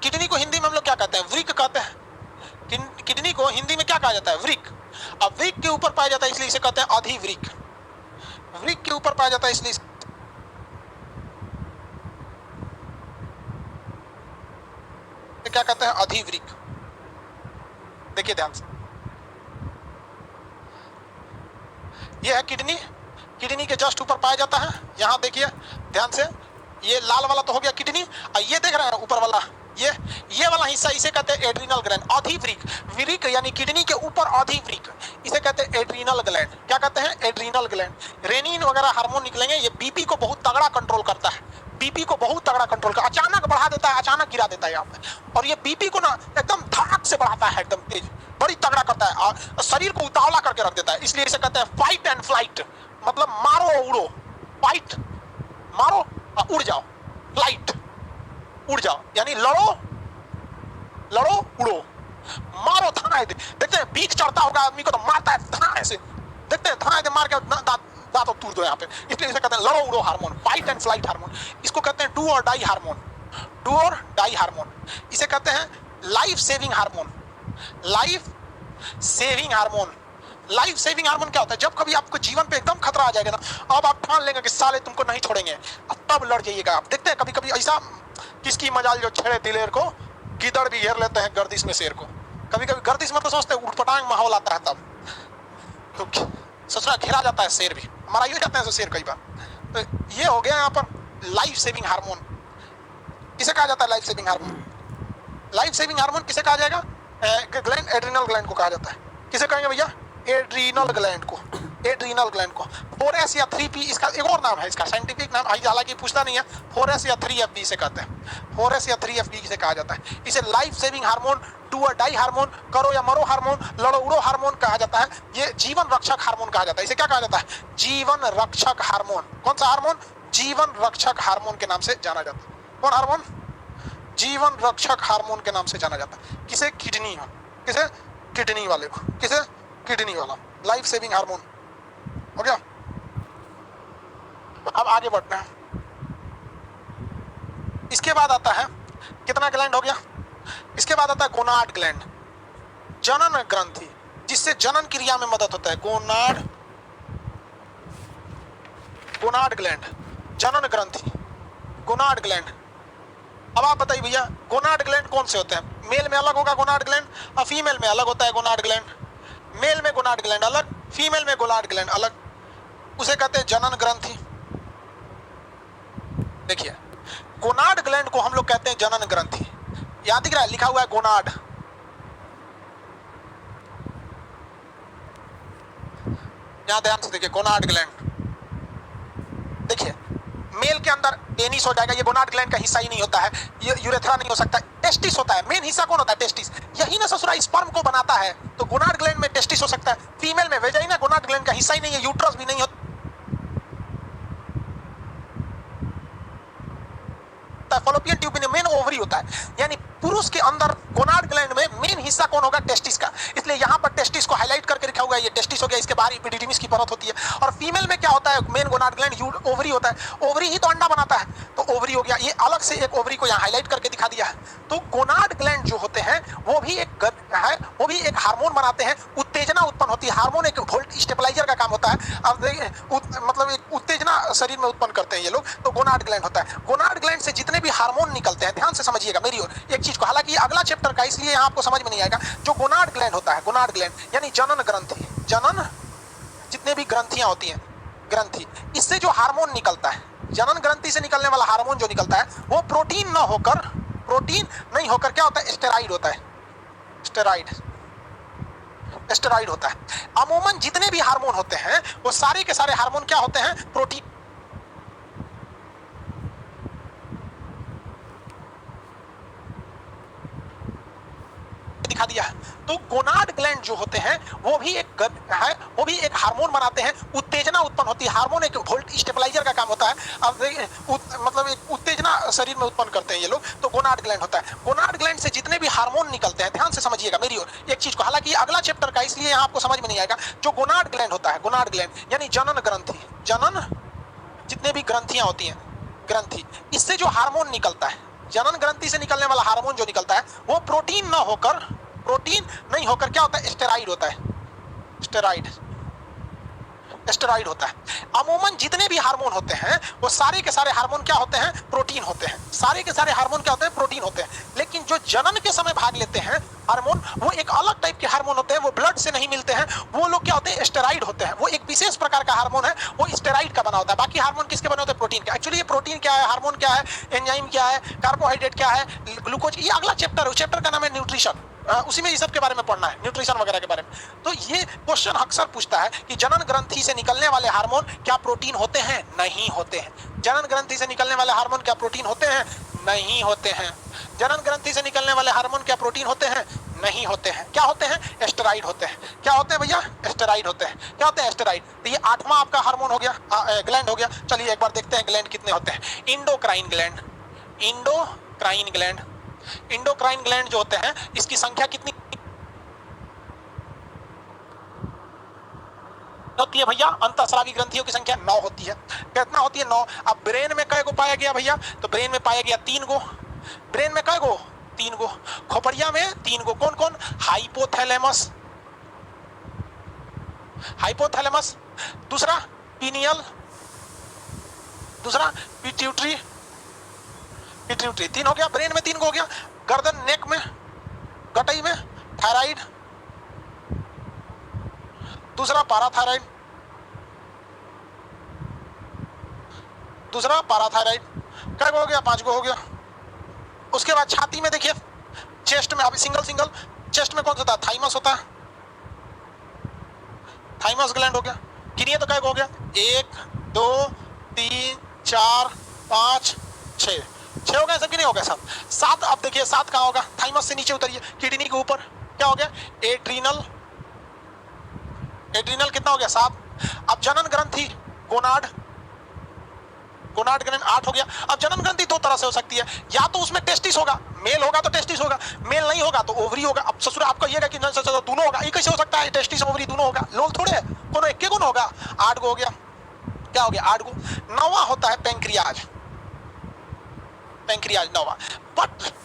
किडनी को हिंदी में हम लोग क्या कहते हैं? वृक्क कहते हैं। किडनी को हिंदी में क्या कहा जाता है? वृक्क। अब वृक्क के ऊपर पाया जाता है इसलिए इसे कहते हैं अधिवृक्क। वृक्क के ऊपर पाया जाता है इसलिए क्या कहते हैं? अधिवृक्क। देखिए ध्यान से, ये है किडनी, किडनी के जस्ट ऊपर पाया जाता है। यहाँ देखिए ध्यान से, ये लाल वाला तो हो गया किडनी, और ये देख रहे हैं ऊपर वाला, ये वाला हिस्सा इसे कहते हैं एड्रीनल ग्लैंड। अधिवृक्क, वृक्क यानी किडनी के ऊपर अधिवृक्क, इसे कहते हैं एड्रीनल ग्लैंड। क्या कहते हैं? Adrenal gland. रेनिन वगैरह हार्मोन निकलेंगे, ये बीपी को बहुत तगड़ा कंट्रोल करता है। बीपी को बहुत तगड़ा कंट्रोल कर, अचानक बढ़ा देता है, अचानक गिरा देता है यहाँ पे। और ये बीपी को ना एकदम धड़क से बढ़ाता है, एकदम तेज, बड़ी तगड़ा करता है, और शरीर को उतावला करके रख देता है। इसलिए इसे कहते हैं फाइट एंड फ्लाइट, मतलब मारो उड़ो। फाइट मारो और उड़ जाओ, फ्लाइट उड़ जाओ, यानी लड़ो लड़ो उड़ो, मारो थाना। देखते हैं बीच चढ़ता होगा आदमी को तो मारता है थाना से, देखते हैं थाना मार के दांत तोड़ दो यहाँ पे। इसलिए इसे कहते हैं लड़ो उड़ो hormone, fight and flight hormone. इसको कहते हैं डू और डाई हार्मोन, डू और डाई हार्मोन। इसे कहते हैं life saving hormone. Life saving hormone, life saving hormone क्या होता है? जब कभी आपको जीवन पे एकदम खतरा आ जाएगा ना, अब आप ठान लेंगे कि साले तुमको नहीं छोड़ेंगे, तब लड़ जाइएगा आप। देखते हैं कभी कभी ऐसा, किसकी मजाल जो छेड़े दिलेर को, गिदड़ भी घेर लेते हैं गर्दिश में शेर को। कभी कभी गर्दिश में तो सोचते हैं उठपटांग माहौल आता है, तब तो ससुरा घेरा जाता है शेर भी, मरा ही जाते हैं शेर कई बार। तो ये हो गया यहाँ पर लाइफ सेविंग हार्मोन। किसे कहा जाता है life saving hormone? Life saving hormone किसे कहा जाएगा? ग्लैंड, एड्रिनल ग्लैंड को कहा जाता है। किसे कहेंगे भैया? एड्रीनल ग्लैंड को, एड्रीनल ग्लैंड को। 4S या 3P इसका एक और नाम है, इसका साइंटिफिक नाम हालांकि पूछता नहीं है, 4S या 3FB से कहते हैं। 4S या 3FB से कहा जाता है। इसे लाइफ सेविंग हार्मोन, डू और डाई हार्मोन, करो या मरो हार्मोन, लड़ो उड़ो हार्मोन कहा जाता है। ये जीवन रक्षक हार्मोन कहा जाता है। इसे क्या कहा जाता है? जीवन रक्षक हार्मोन। कौन सा हार्मोन? जीवन रक्षक हार्मोन के नाम से जाना जाता है। कौन हार्मोन? जीवन रक्षक हार्मोन के नाम से जाना जाता है। किसे? किडनी हो, किसे? किडनी वाले को, किसे? किडनी वाला लाइफ सेविंग हार्मोन हो गया। अब आगे बढ़ते हैं। इसके बाद आता है, कितना ग्लैंड हो गया? इसके बाद आता है गोनाड ग्लैंड, जनन ग्रंथि, जिससे जनन क्रिया में मदद होता है। गोनाड, गोनाड ग्लैंड, जनन ग्रंथि, गोनाड ग्लैंड। अब आप बताइए भैया, गोनाड ग्लैंड कौन से होते हैं? मेल में अलग होगा गोनाड ग्लैंड और फीमेल में अलग होता है गोनाड ग्लैंड। मेल में गोनाड ग्लैंड अलग, फीमेल में गोनाड ग्लैंड अलग। उसे कहते हैं जनन ग्रंथि। देखिए, गोनाड ग्लैंड को हम लोग कहते हैं जनन ग्रंथि। याद दिख रहा है, लिखा हुआ है गोनाड। यहां ध्यान से देखिए, गोनाड ग्लैंड। देखिए, मेल के अंदर पेनिस हो जाएगा, ये गोनाड ग्लैंड का हिस्सा ही नहीं होता है। ये यूरेथ्रा नहीं हो सकता, टेस्टिस होता है। मेन हिस्सा कौन होता है? टेस्टिस। यही ना ससुरा स्पर्म को बनाता है, तो गोनाड ग्लैंड में टेस्टिस हो सकता है। फीमेल में वेजाइना गोनाड ग्लैंड का हिस्सा ही नहीं है, यूट्रस भी नहीं होता, फॉलोपियन ट्यूब में मेन ओवरी होता है। यानी पुरुष के अंदर गोनाड ग्लैंड में मेन हिस्सा कौन होगा? टेस्टिस का। इसलिए यहाँ पर टेस्टिस को हाईलाइट करके लिखा हुआ है, ये टेस्टिस हो गया। इसके बाहर एपिडिडिमिस की परत होती है। और फीमेल में क्या होता है? मेन गोनाड ग्लैंड ओवरी होता है। ओवरी ही तो अंडा बनाता है, तो ओवरी हो गया। ये अलग से एक ओवरी को यहाँ हाईलाइट करके दिखा दिया है। तो गोनाड ग्लैंड जो होते हैं वो भी एक है, वो भी एक हार्मोन बनाते हैं, उत्तेजना उत्पन्न होती है। हार्मोन एक वोल्ट स्टेबलाइजर का काम होता है। अब मतलब एक उत्तेजना शरीर में उत्पन्न करते हैं ये लोग, तो गोनाड ग्लैंड होता है। गोनाड ग्लैंड से जितने भी हार्मोन निकलते हैं, ध्यान से समझिएगा मेरी ओर एक चीज को, हालांकि ये अगला चैप्टर का, इसलिए यहाँ आपको समझ में नहीं आएगा। जो गोनाड ग्लैंड होता है, गोनाड ग्लैंड यानी जनन ग्रंथि, जनन जितने भी ग्रंथियां होती हैं, ग्रंथि, इससे जो हार्मोन निकलता है, जनन ग्रंथि से निकलने वाला हार्मोन जो निकलता है, वो प्रोटीन न होकर, प्रोटीन नहीं होकर क्या होता है? स्टेरॉइड होता है। स्टेरॉइड, स्टेरॉइड होता है। अमूमन जितने भी हार्मोन होते हैं वो सारे के सारे हार्मोन क्या होते हैं? प्रोटीन। दिखा दिया है। तो गोनाड ग्लैंड जो होते हैं वो भी एक है, वो भी एक हार्मोन बनाते हैं, उत्तेजना उत्पन्न होती है। हार्मोन एक वोल्ट स्टेबलाइजर का काम होता है। अब मतलब एक उत्तेजना शरीर में उत्पन्न करते हैं ये लोग, तो गोनाड ग्लैंड होता है। गोनाड ग्लैंड से जितने भी हार्मोन निकलते हैं, ध्यान से समझिएगा मेरी ओर एक चीज को, हालांकि ये अगला चैप्टर का, इसलिए यहाँ आपको समझ में नहीं आएगा। जो गोनाड ग्लैंड होता है, गोनाड ग्लैंड यानी जनन ग्रंथि, जनन जितने भी ग्रंथियां होती हैं, ग्रंथि, इससे जो हार्मोन निकलता है, जनन ग्रंथि से निकलने वाला हार्मोन जो निकलता है, वो प्रोटीन न होकर, प्रोटीन नहीं होकर क्या होता है? स्टेरॉइड होता है। स्टेरॉइड, स्टेरॉइड होता है। अमूमन जितने भी हार्मोन होते हैं वो सारे के सारे हार्मोन क्या होते हैं? प्रोटीन होते हैं। सारे के सारे हार्मोन क्या होते हैं? प्रोटीन होते हैं। लेकिन जो जनन के समय भाग लेते हैं हार्मोन, वो एक अलग टाइप के हार्मोन होते हैं, वो ब्लड से नहीं मिलते हैं। वो लोग क्या होते हैं? स्टेरॉइड होते हैं। वो एक विशेष प्रकार का हार्मोन है, वो स्टेरॉइड का बना होता है। बाकी हार्मोन किसके बने होते हैं? प्रोटीन के। एक्चुअली ये प्रोटीन क्या है, हार्मोन क्या है, एंजाइम क्या है, कार्बोहाइड्रेट क्या है, ग्लूकोज, ये अगला चैप्टर है। चैप्टर का नाम है न्यूट्रिशन। उसी में ये सब के बारे में पढ़ना है, न्यूट्रिशन वगैरह के बारे में। तो ये क्वेश्चन अक्सर पूछता है कि जनन ग्रंथि से निकलने वाले हार्मोन क्या प्रोटीन होते हैं? नहीं होते हैं। जनन ग्रंथि से निकलने वाले हार्मोन क्या प्रोटीन होते हैं? नहीं होते हैं। जनन ग्रंथि से निकलने वाले हार्मोन क्या प्रोटीन होते हैं? नहीं होते हैं। क्या होते हैं? स्टेरॉइड होते हैं। क्या होते हैं भैया? स्टेरॉइड होते हैं। क्या होते हैं? स्टेरॉइड। तो ये 8वां आपका हार्मोन हो गया, ग्लैंड हो गया। चलिए एक बार देखते हैं ग्लैंड कितने होते हैं। Endocrine gland, endocrine gland, endocrine gland जो होते हैं इसकी संख्या कितनी होती है भैया? अंतःस्रावी ग्रंथियों की संख्या 9 होती है। कितना होती है? 9। अब ब्रेन में कै गो पाया गया भैया? तो ब्रेन में पाया गया 3 गो। ब्रेन में कै गो? तीन गो, खोपड़िया में तीन गो, कौन कौन? हाइपोथैलेमस, हाइपोथैलेमस, दूसरा पीनियल, दूसरा पिट्यूटरी, पिट्यूटरी, तीन हो गया। ब्रेन में तीन गो हो गया, गर्दन नेक में, गटई में थायराइड, दूसरा पाराथायराइड, दूसरा पाराथायराइड, कै गो हो गया? 5 गो हो गया। उसके बाद छाती में देखिए, चेस्ट में, अभी सिंगल सिंगल, चेस्ट में कौन सा होता है? थाइमस होता है, थाइमस ग्लैंड हो गया। गिनिए तो कै गो हो गया? 1 2 3 4 5 6, 6 हो गए सब कि नहीं हो गया? सब 7। अब देखिए 7 कहाँ होगा? थाइमस से नीचे उतरिए, किडनी के ऊपर, क्या हो गया? एड्रीनल, एड्रीनल कितना हो गया? 7। अब जनन ग्रंथि, गोनाड, गोनाड ग्रंथि 8 हो गया। अब जनन ग्रंथि दो तरह से हो सकती है, या तो उसमें टेस्टिस होगा, मेल होगा तो टेस्टिस होगा, मेल नहीं होगा तो ओवरी होगा। अब ससुर आपको ये कि दोनों होगा, ये कैसे हो सकता है? टेस्टिस ओवरी दोनों होगा, लोल थोड़े है, कोनो एक के गुण होगा। 8 गो हो गया, क्या हो गया? 8 गो। 9वां होता है पेंक्रियाज, पेंक्रियाज 9वां। बट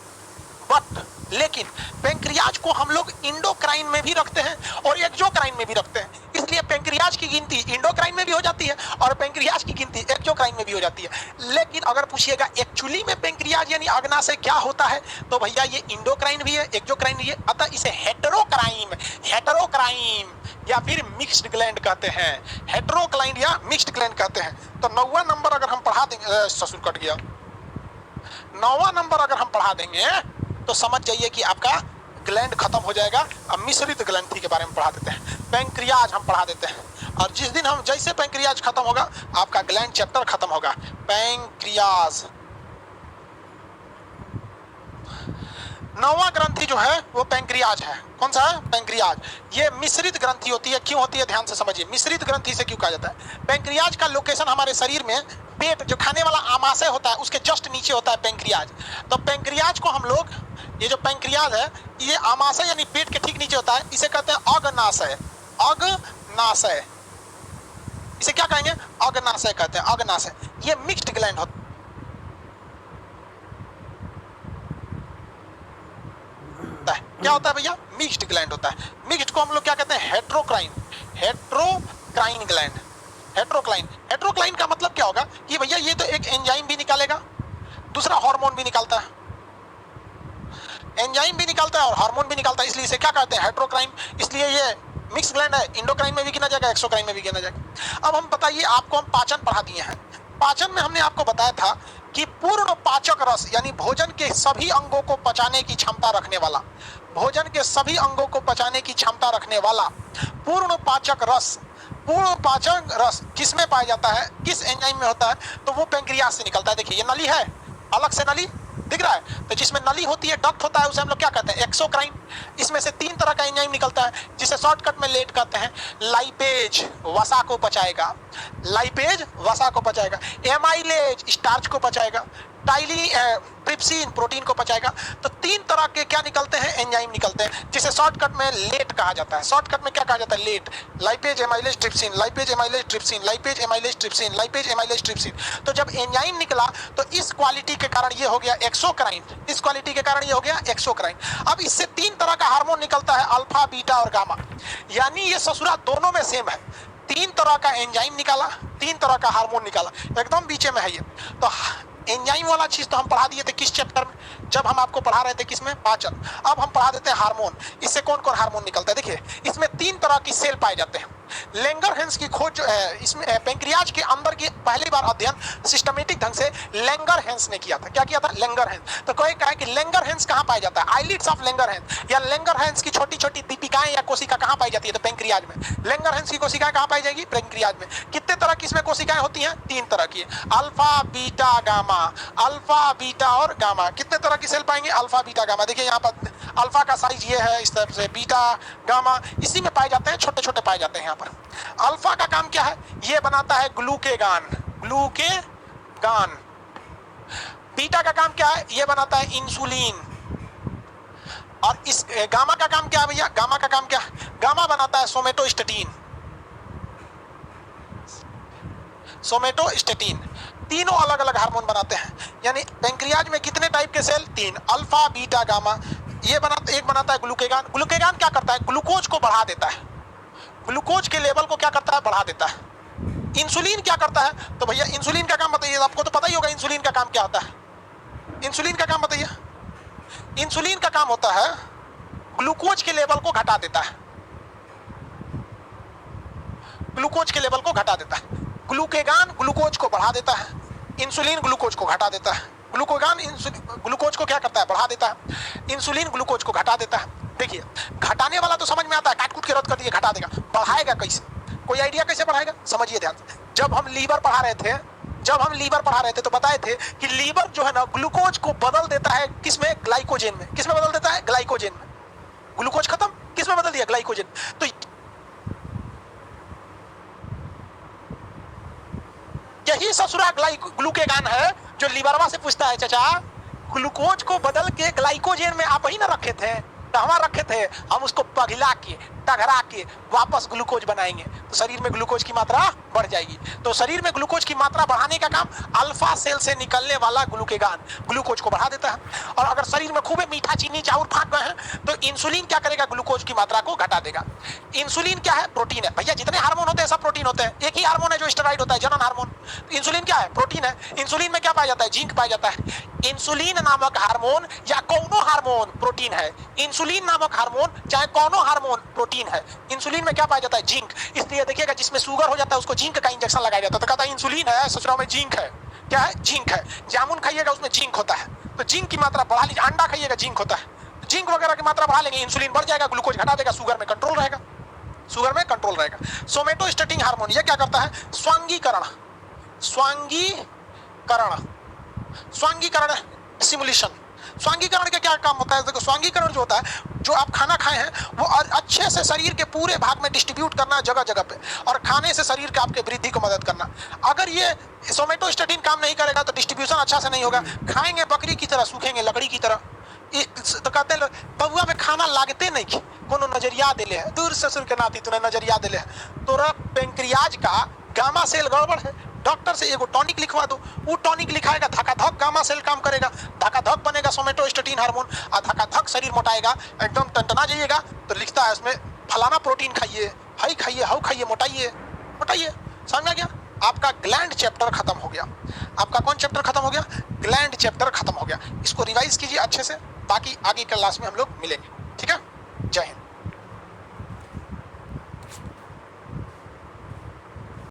लेकिन पेंक्रियाज को हम लोग इंडोक्राइन में भी रखते हैं और एक्सोक्राइन में भी रखते हैं, इसलिए पेंक्रियाज की गिनती इंडोक्राइन में भी हो जाती है और पेंक्रियाज की गिनती एक्सोक्राइन में भी हो जाती है। लेकिन अगर पूछिएगा एक्चुअली में पेंक्रियाज यानी अग्नाशय क्या होता है, तो भैया ये इंडोक्राइन भी है, एक्सोक्राइन भी है, अतः इसे हेटेरोक्राइन, हेटेरोक्राइन या फिर मिक्स्ड ग्लैंड कहते हैं, हेटेरोक्राइन या मिक्स्ड ग्लैंड कहते हैं। तो 9वां नंबर अगर हम पढ़ा देंगे, ससुर कट गया, 9वां नंबर अगर हम पढ़ा देंगे तो समझ जाइए कि आपका ग्लैंड खत्म हो जाएगा। अब मिश्रित ग्रंथि के बारे में पढ़ा देते हैं, पेंक्रियाज हम पढ़ा देते हैं, और जिस दिन हम जैसे पेंक्रियाज खत्म होगा आपका ग्लैंड चैप्टर खत्म होगा। पेंक्रियाज 9वां ग्रंथि जो है वो पेंक्रियाज है। कौन सा है? पेंक्रियाज। ये मिश्रित ग्रंथि होती है, क्यों होती है ध्यान से समझिए, मिश्रित ग्रंथि से क्यों कहा जाता है? पेंक्रियाज का लोकेशन हमारे शरीर में पेट, जो खाने वाला आमाशय होता है उसके जस्ट नीचे होता है पेंक्रियाज। तो पेंक्रियाज को हम लोग, ये जो पेंक्रियाज है ये आमाशय यानी पेट के ठीक नीचे होता है, इसे कहते हैं अग्नाशय, अग्नाशय, इसे क्या कहेंगे? अग्नाशय कहते हैं, अग्नाशय। ये मिक्स्ड ग्लैंड होता है, क्या होता है भैया? मिक्स्ड ग्लैंड होता है। मिक्स्ड को हम लोग क्या कहते हैं? Heterocrine, heterocrine gland, heterocrine. Heterocrine का मतलब क्या होगा कि भैया ये तो एक एंजाइम भी निकालेगा, दूसरा हार्मोन भी निकालता है, एंजाइम भी निकालता है और हार्मोन भी निकालता है, इसलिए इसे क्या कहते हैं? हेट्रोक्राइन। इसलिए ये मिक्स ग्लैंड है, इंडोक्राइन में भी गिना जाएगा, एक्सोक्राइन में भी गिना जाएगा। अब हम बताइए, आपको हम पाचन पढ़ा दिए हैं, पाचन में हमने आपको बताया था कि पूर्ण पाचक रस यानी भोजन के सभी अंगों को पचाने की क्षमता रखने वाला, भोजन के सभी अंगों को पचाने की क्षमता रखने वाला पूर्ण पाचक रस, पूर्ण पाचक रस किसमें पाया जाता है, किस एंजाइम में होता है? तो वो पेंक्रियाज से निकलता है। देखिए ये नली है, अलग से नली दिख रहा है, तो जिसमें नली होती है, डक्ट होता है, उसे हम लोग क्या कहते हैं? एक्सोक्राइन। इसमें से 3 तरह का एंजाइम निकलता है जिसे शॉर्टकट में लेट कहते हैं। लाइपेज वसा को पचाएगा, लाइपेज वसा को पचाएगा, एमाइलेज स्टार्च को पचाएगा, टाइली ट्रिप्सिन प्रोटीन को पचाएगा। तो 3 तरह के क्या निकलते हैं? एंजाइम निकलते हैं, जिसे शॉर्टकट में लेट कहा जाता है। शॉर्टकट में क्या कहा जाता है? Late. Lipase amylase trypsin, lipase amylase trypsin, lipase amylase trypsin, lipase amylase trypsin. तो जब एंजाइम निकला तो इस क्वालिटी के कारण ये हो गया एक्सोक्राइन, इस क्वालिटी के कारण ये हो गया एक्सोक्राइन। अब इससे 3 तरह का हार्मोन निकलता है, अल्फा, बीटा और गामा, यानी ये ससुरा दोनों में सेम है। 3 तरह का एंजाइम निकाला, 3 तरह का हार्मोन निकाला, एकदम बीचे में है ये। तो एंजाइम वाला चीज तो हम पढ़ा दिए थे किस चैप्टर में? जब हम आपको पढ़ा रहे थे किसमें? पाचन। अब हम पढ़ा देते हैं हार्मोन। इससे कौन कौन हार्मोन निकलता है? देखिए इसमें 3 तरह की सेल पाए जाते हैं। लैंगरहैंस की खोज इसमें पेंक्रियाज के अंदर की पहली बार अध्ययन सिस्टमेटिक ढंग से लैंगरहैंस ने किया था। क्या किया था? लैंगरहैंस। तो कोई कहे कि लैंगरहैंस कहां पाया जाता है? आइलिड्स ऑफ लैंगरहैंस या लैंगरहैंस की छोटी छोटी दीपिकाएं या कोशिका कहां पाई जाती है? तो पेंक्रियाज में। लैंगरहैंस की कोशिकाएं कहां पाई जाएगी? पेंक्रियाज में। कितने तरह की इसमें कोशिकाएं होती हैं? 3 तरह की, alpha, beta, gamma. Alpha, beta और गामा। कितने तरह की सेल पाएंगे? Alpha, beta, gamma. देखिए यहाँ पर अल्फा का साइज ये है, इस तरह से बीटा, गामा इसी में पाए जाते हैं, छोटे छोटे पाए जाते हैं। यहाँ पर अल्फा का काम क्या है? ये बनाता है ग्लूकेगान, ग्लूकेगान। बीटा का काम क्या है? ये बनाता है इंसुलिन। और इस गामा का काम क्या है भैया? गामा का काम क्या है? गामा बनाता है सोमेटोस्टेटिन। सोमेटोस्टेटिन, तीनों अलग अलग हार्मोन बनाते हैं। यानी पेंक्रियाज में कितने टाइप के सेल? 3, alpha beta gamma. ये बनाता, एक बनाता है ग्लूकेगान। ग्लूकेगान क्या करता है? ग्लूकोज को बढ़ा देता है, ग्लूकोज के लेवल को क्या करता है? बढ़ा देता है। इंसुलिन क्या करता है? तो भैया इंसुलिन का काम बताइए, आपको तो पता ही होगा इंसुलिन का काम क्या होता है। इंसुलिन का काम बताइए। इंसुलिन का काम होता है ग्लूकोज के लेवल को घटा देता है, ग्लूकोज के लेवल को घटा देता है। ग्लूकेगान ग्लूकोज को बढ़ा देता है, इंसुलिन ग्लूकोज को घटा देता है। ग्लूकोगान ग्लूकोज को क्या करता है? बढ़ा देता है। इंसुलिन ग्लूकोज को घटा देता है। देखिए, घटाने वाला तो समझ में आता है, काट कूट के रद्द कर दिए, घटा देगा। बढ़ाएगा कैसे? कोई आइडिया कैसे बढ़ाएगा? समझिए ध्यान से। जब हम लीवर पढ़ा रहे थे तो बताए थे कि लीवर जो है ना ग्लूकोज को बदल देता है, किसमें? ग्लाइकोजेन में। किसमें बदल देता है? ग्लाइकोजेन में। ग्लूकोज खत्म, किसमें बदल दिया? ग्लाइकोजेन। तो यही ससुरा ग्लूकेगान है जो लीवरवा से पूछता है, चाचा ग्लूकोज को बदल के ग्लाइकोजेन में आप ही ना रखे थे, कहवा रखे थे? हम उसको पघिला के, टघरा के वापस ग्लूकोज बनाएंगे तो शरीर में ग्लूकोज की मात्रा बढ़ जाएगी। तो शरीर में ग्लूकोज की मात्रा बढ़ाने का काम अल्फा सेल से निकलने वाला ग्लूकेगान ग्लूकोज को बढ़ा देता है। और अगर शरीर में खूबे मीठा चीनी चाउर फाक गए हैं तो इंसुलिन क्या करेगा? ग्लूकोज की मात्रा को घटा देगा। इंसुलिन क्या है? प्रोटीन है। भैया जितने हार्मोन होते हैं सब प्रोटीन होते हैं। एक ही हार्मोन है जो स्टेरॉइड होता है, जनन हार्मोन। इंसुलिन क्या है? प्रोटीन है। इंसुलिन में क्या पाया जाता है? जिंक पाया जाता है। इंसुलिन नामक हार्मोन या कौनो हार्मोन प्रोटीन है। इंसुलिन नामक हार्मोन चाहे कौनो हार्मोन प्रोटीन है। इंसुलिन में क्या पाया जाता है? जिंक। इसलिए देखिएगा जिसमें शुगर हो जाता है उसको जिंक का इंजेक्शन लगाया जाता है, तो कहता है इंसुलिन है, ससुराल में जिंक है। क्या है? जिंक है। जामुन खाइएगा उसमें जिंक होता है, तो जिंक की मात्रा बढ़ा लीजिए। अंडा खाइएगा जिंक होता है, जिंक वगैरह की मात्रा बढ़ा लेंगे, इंसुलिन बढ़ जाएगा, ग्लूकोज घटा देगा, शुगर में कंट्रोल रहेगा, शुगर में कंट्रोल रहेगा। सोमेटोस्टेटिन हार्मोन ये क्या करता है? स्वांगीकरण, स्वांगीकरण, स्वांगीकरण, सिमुलेशन। स्वांगीकरण का क्या काम होता है? देखो, स्वांगीकरण जो होता है, जो आप खाना खाए हैं वो अच्छे से शरीर के पूरे भाग में डिस्ट्रीब्यूट करना जगह जगह पे, और खाने से शरीर के आपके वृद्धि को मदद करना। अगर ये सोमेटोस्टेटिन काम नहीं करेगा तो डिस्ट्रीब्यूशन अच्छा से नहीं होगा। खाएंगे बकरी की तरह, सूखेंगे लकड़ी की तरह। तो कहते हैं बउआ में खाना लागते नहीं कि कोनो नजरिया दिले है, दूर ससुर के नाती तूने नजरिया दिले है। तोरा पेंक्रियाज का गामा सेल गड़बड़ है, डॉक्टर से एगो टॉनिक लिखवा दो। वो टॉनिक लिखाएगा, धकाधक गामा सेल काम करेगा, धकाधक बनेगा सोमेटोस्टेटिन हार्मोन, और धकाधक शरीर मोटाएगा, एकदम टनटना जाइएगा। तो लिखता है उसमें फलाना प्रोटीन खाइए, हाई खाइए, हाउ खाइए, मोटाइए, मोटाइए। समझ में गया? आपका ग्लैंड चैप्टर खत्म हो गया। आपका कौन चैप्टर खत्म हो गया? ग्लैंड चैप्टर खत्म हो गया। इसको रिवाइज कीजिए अच्छे से, बाकी आगे क्लास में हम लोग मिलेंगे। ठीक है? जय हिंद।